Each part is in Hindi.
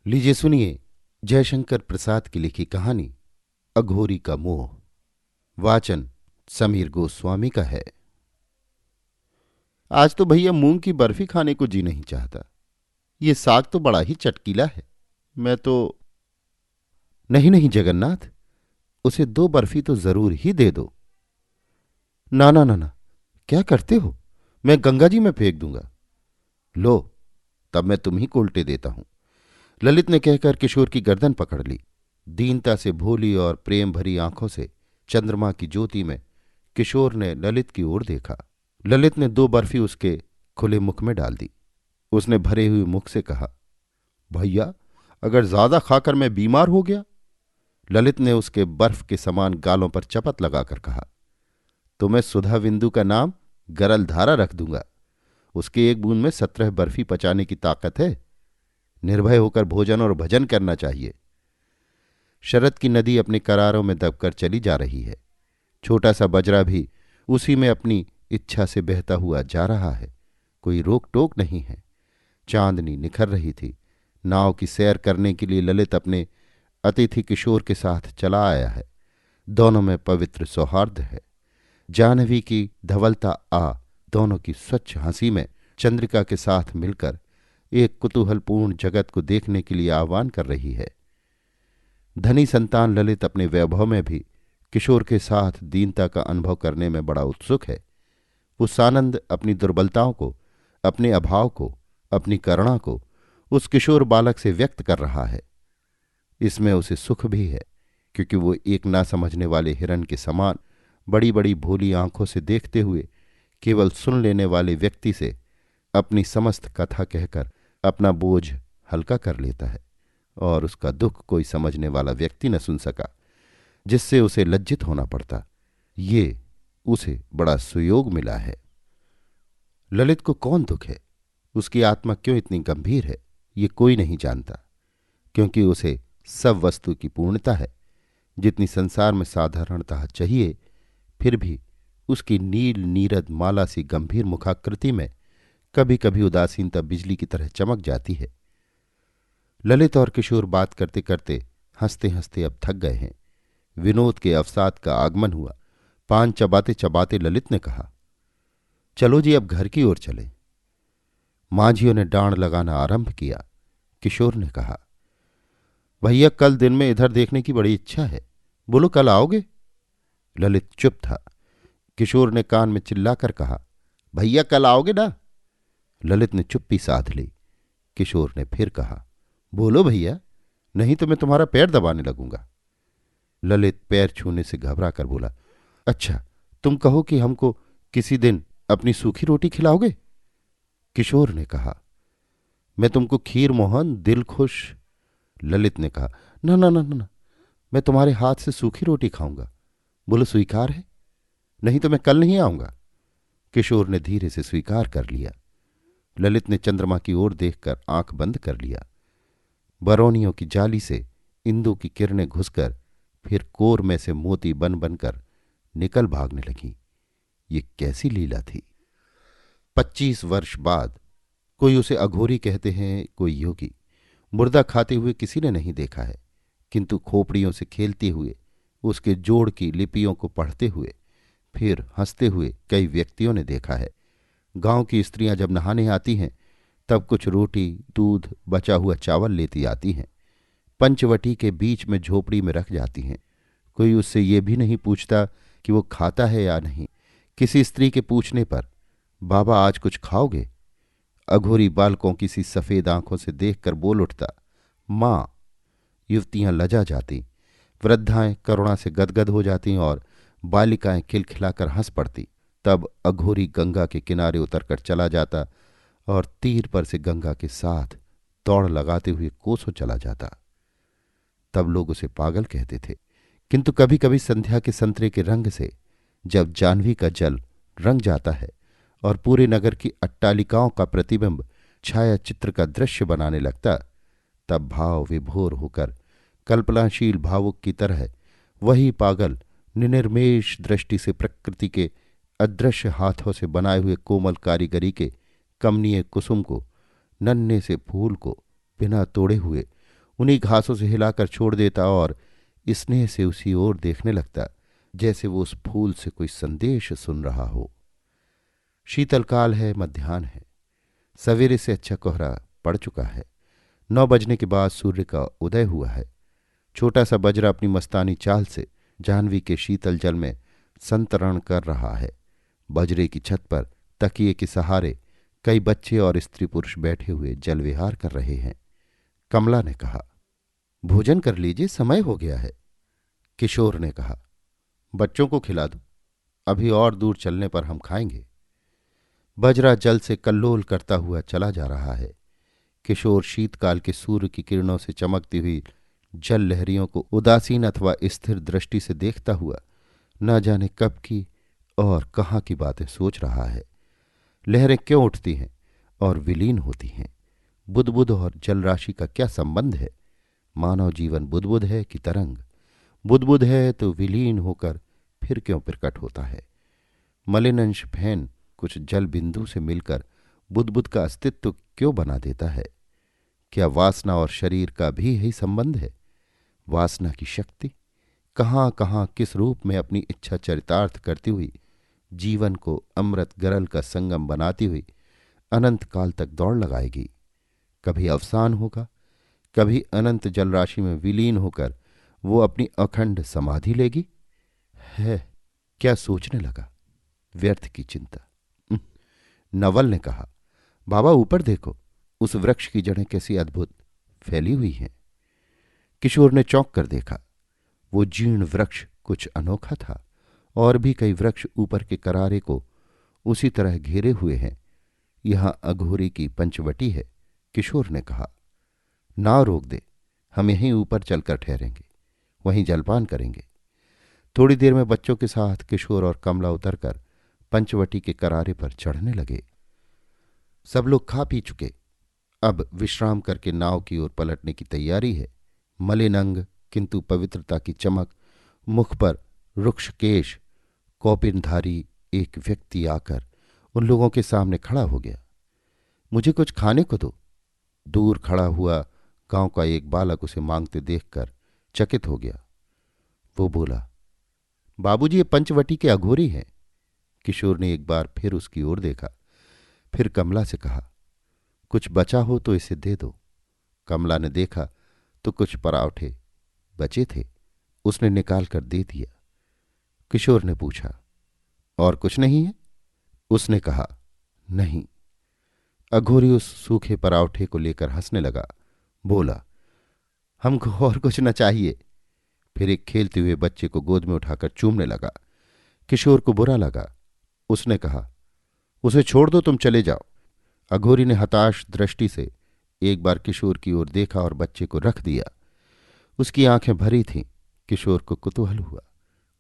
लीजिए सुनिए जयशंकर प्रसाद की लिखी कहानी अघोरी का मोह। वाचन समीर गोस्वामी का है। आज तो भैया मूंग की बर्फी खाने को जी नहीं चाहता। ये साग तो बड़ा ही चटकीला है। मैं तो नहीं नहीं जगन्नाथ, उसे 2 बर्फी तो जरूर ही दे दो। ना ना ना ना, क्या करते हो? मैं गंगा जी में फेंक दूंगा। लो, तब मैं तुम ही को उल्टे देता हूं। ललित ने कहकर किशोर की गर्दन पकड़ ली। दीनता से भोली और प्रेम भरी आंखों से चंद्रमा की ज्योति में किशोर ने ललित की ओर देखा। ललित ने 2 बर्फी उसके खुले मुख में डाल दी। उसने भरे हुए मुख से कहा, भैया, अगर ज्यादा खाकर मैं बीमार हो गया? ललित ने उसके बर्फ के समान गालों पर चपत लगाकर कहा, तो मैं सुधा बिंदु का नाम गरलधारा रख दूंगा। उसके एक बूंद में 17 बर्फी पचाने की ताकत है। निर्भय होकर भोजन और भजन करना चाहिए। शरद की नदी अपने करारों में दबकर चली जा रही है। छोटा सा बजरा भी उसी में अपनी इच्छा से बहता हुआ जा रहा है। कोई रोक टोक नहीं है। चांदनी निखर रही थी। नाव की सैर करने के लिए ललित अपने अतिथि किशोर के साथ चला आया है। दोनों में पवित्र सौहार्द है। जाह्नवी की धवलता दोनों की स्वच्छ हंसी में चंद्रिका के साथ मिलकर एक कुतूहलपूर्ण जगत को देखने के लिए आह्वान कर रही है। धनी संतान ललित अपने वैभव में भी किशोर के साथ दीनता का अनुभव करने में बड़ा उत्सुक है। वो सानंद अपनी दुर्बलताओं को, अपने अभाव को, अपनी करुणा को उस किशोर बालक से व्यक्त कर रहा है। इसमें उसे सुख भी है, क्योंकि वो एक ना समझने वाले हिरण के समान बड़ी बड़ी भोली आंखों से देखते हुए केवल सुन लेने वाले व्यक्ति से अपनी समस्त कथा कहकर अपना बोझ हल्का कर लेता है, और उसका दुख कोई समझने वाला व्यक्ति न सुन सका, जिससे उसे लज्जित होना पड़ता। ये उसे बड़ा सुयोग मिला है। ललित को कौन दुख है, उसकी आत्मा क्यों इतनी गंभीर है, ये कोई नहीं जानता, क्योंकि उसे सब वस्तु की पूर्णता है, जितनी संसार में साधारणतः चाहिए। फिर भी उसकी नील नीरद माला सी गंभीर मुखाकृति में कभी कभी उदासीनता बिजली की तरह चमक जाती है। ललित और किशोर बात करते करते हंसते हंसते अब थक गए हैं। विनोद के अवसाद का आगमन हुआ। पान चबाते चबाते ललित ने कहा, चलो जी, अब घर की ओर चले। मांझियों ने डांड लगाना आरंभ किया। किशोर ने कहा, भैया, कल दिन में इधर देखने की बड़ी इच्छा है। बोलो, कल आओगे? ललित चुप था। किशोर ने कान में चिल्लाकर कहा, भैया, कल आओगे ना? ललित ने चुप्पी साध ली। किशोर ने फिर कहा, बोलो भैया, नहीं तो मैं तुम्हारा पैर दबाने लगूंगा। ललित पैर छूने से घबरा कर बोला, अच्छा, तुम कहो कि हमको किसी दिन अपनी सूखी रोटी खिलाओगे? किशोर ने कहा, मैं तुमको खीर मोहन दिल खुश। ललित ने कहा, ना ना ना ना ना, मैं तुम्हारे हाथ से सूखी रोटी खाऊंगा। बोलो, स्वीकार है? नहीं तो मैं कल नहीं आऊंगा। किशोर ने धीरे से स्वीकार कर लिया। ललित ने चंद्रमा की ओर देखकर आंख बंद कर लिया। बरौनियों की जाली से इंदु की किरणें घुसकर फिर कोर में से मोती बन बनकर निकल भागने लगीं। ये कैसी लीला थी! 25 वर्ष बाद कोई उसे अघोरी कहते हैं, कोई योगी। मुर्दा खाते हुए किसी ने नहीं देखा है, किंतु खोपड़ियों से खेलते हुए, उसके जोड़ की लिपियों को पढ़ते हुए, फिर हंसते हुए कई व्यक्तियों ने देखा है। गांव की स्त्रियां जब नहाने आती हैं, तब कुछ रोटी, दूध, बचा हुआ चावल लेती आती हैं। पंचवटी के बीच में झोपड़ी में रख जाती हैं। कोई उससे ये भी नहीं पूछता कि वो खाता है या नहीं। किसी स्त्री के पूछने पर, बाबा, आज कुछ खाओगे? अघोरी बालकों की सी सफेद आंखों से देखकर बोल उठता, मां। युवतियां लजा जाती, वृद्धाएं करुणा से गदगद हो जाती और बालिकाएं खिलखिलाकर हंस पड़ती। तब अघोरी गंगा के किनारे उतरकर चला जाता और तीर पर से गंगा के साथ दौड़ लगाते हुए कोसों चला जाता। तब लोग उसे पागल कहते थे, किंतु कभी कभी संध्या के संतरे के रंग से जब जाह्नवी का जल रंग जाता है और पूरे नगर की अट्टालिकाओं का प्रतिबिंब छाया चित्र का दृश्य बनाने लगता, तब भाव विभोर होकर कल्पनाशील भावुक की तरह वही पागल निनिर्मेष दृष्टि से प्रकृति के अदृश्य हाथों से बनाए हुए कोमल कारीगरी के कमनीय कुसुम को, नन्हे से फूल को बिना तोड़े हुए उन्हीं घासों से हिलाकर छोड़ देता और स्नेह से उसी ओर देखने लगता, जैसे वो उस फूल से कोई संदेश सुन रहा हो। शीतलकाल है, मध्याह्न है। सवेरे से अच्छा कोहरा पड़ चुका है। 9 बजने के बाद सूर्य का उदय हुआ है। छोटा सा बजरा अपनी मस्तानी चाल से जाह्नवी के शीतल जल में संतरण कर रहा है। बजरे की छत पर तकिए के सहारे कई बच्चे और स्त्री पुरुष बैठे हुए जल विहार कर रहे हैं। कमला ने कहा, भोजन कर लीजिए, समय हो गया है। किशोर ने कहा, बच्चों को खिला दो, अभी और दूर चलने पर हम खाएंगे। बजरा जल से कल्लोल करता हुआ चला जा रहा है। किशोर शीतकाल के सूर्य की किरणों से चमकती हुई जल लहरियों को उदासीन अथवा स्थिर दृष्टि से देखता हुआ न जाने कब की और कहाँ की बातें सोच रहा है। लहरें क्यों उठती हैं और विलीन होती हैं? बुदबुद और जल राशि का क्या संबंध है? मानव जीवन बुदबुद है कि तरंग? बुदबुद है तो विलीन होकर फिर क्यों प्रकट होता है? मलिन अंश फैन कुछ जल बिंदु से मिलकर बुदबुद का अस्तित्व क्यों बना देता है? क्या वासना और शरीर का भी यही संबंध है? वासना की शक्ति कहाँ कहाँ किस रूप में अपनी इच्छा चरितार्थ करती हुई जीवन को अमृत गरल का संगम बनाती हुई अनंत काल तक दौड़ लगाएगी। कभी अवसान होगा, कभी अनंत जलराशि में विलीन होकर वो अपनी अखंड समाधि लेगी। है क्या सोचने लगा? व्यर्थ की चिंता। नवल ने कहा, बाबा ऊपर देखो, उस वृक्ष की जड़ें कैसी अद्भुत फैली हुई हैं। किशोर ने चौंक कर देखा। वो जीर्ण वृक्ष कुछ अनोखा था। और भी कई वृक्ष ऊपर के करारे को उसी तरह घेरे हुए हैं। यहां अघोरी की पंचवटी है। किशोर ने कहा, नाव रोक दे, हम यहीं ऊपर चलकर ठहरेंगे, वहीं जलपान करेंगे। थोड़ी देर में बच्चों के साथ किशोर और कमला उतरकर पंचवटी के करारे पर चढ़ने लगे। सब लोग खा पी चुके। अब विश्राम करके नाव की ओर पलटने की तैयारी है। मलिन अंग किंतु पवित्रता की चमक मुख पर रुक्षकेश कौपिनधारी एक व्यक्ति आकर उन लोगों के सामने खड़ा हो गया। मुझे कुछ खाने को दो। दूर खड़ा हुआ गांव का एक बालक उसे मांगते देखकर चकित हो गया। वो बोला, बाबूजी, ये पंचवटी के अघोरी हैं। किशोर ने एक बार फिर उसकी ओर देखा, फिर कमला से कहा, कुछ बचा हो तो इसे दे दो। कमला ने देखा तो कुछ पराठे बचे थे, उसने निकाल कर दे दिया। किशोर ने पूछा, और कुछ नहीं है? उसने कहा, नहीं। अघोरी उस सूखे पराठे को लेकर हंसने लगा। बोला, हमको और कुछ न चाहिए। फिर एक खेलते हुए बच्चे को गोद में उठाकर चूमने लगा। किशोर को बुरा लगा। उसने कहा, उसे छोड़ दो, तुम चले जाओ। अघोरी ने हताश दृष्टि से एक बार किशोर की ओर देखा और बच्चे को रख दिया। उसकी आंखें भरी थीं। किशोर को कुतूहल हुआ।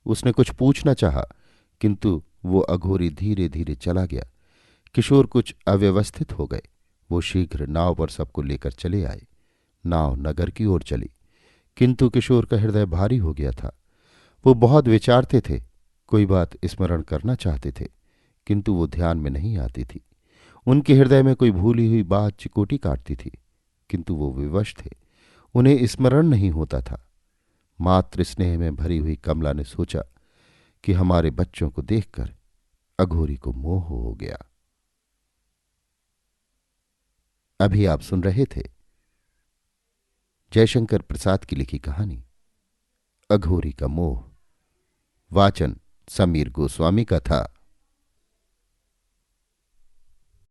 उसने कुछ पूछना चाहा, किंतु वो अघोरी धीरे धीरे चला गया। किशोर कुछ अव्यवस्थित हो गए। वो शीघ्र नाव पर सबको लेकर चले आए। नाव नगर की ओर चली, किंतु किशोर का हृदय भारी हो गया था। वो बहुत विचारते थे, कोई बात स्मरण करना चाहते थे, किंतु वो ध्यान में नहीं आती थी। उनके हृदय में कोई भूली हुई बात चिकोटी काटती थी, किंतु वो विवश थे, उन्हें स्मरण नहीं होता था। मातृ स्नेह में भरी हुई कमला ने सोचा कि हमारे बच्चों को देखकर अघोरी को मोह हो गया। अभी आप सुन रहे थे जयशंकर प्रसाद की लिखी कहानी अघोरी का मोह। वाचन समीर गोस्वामी का था।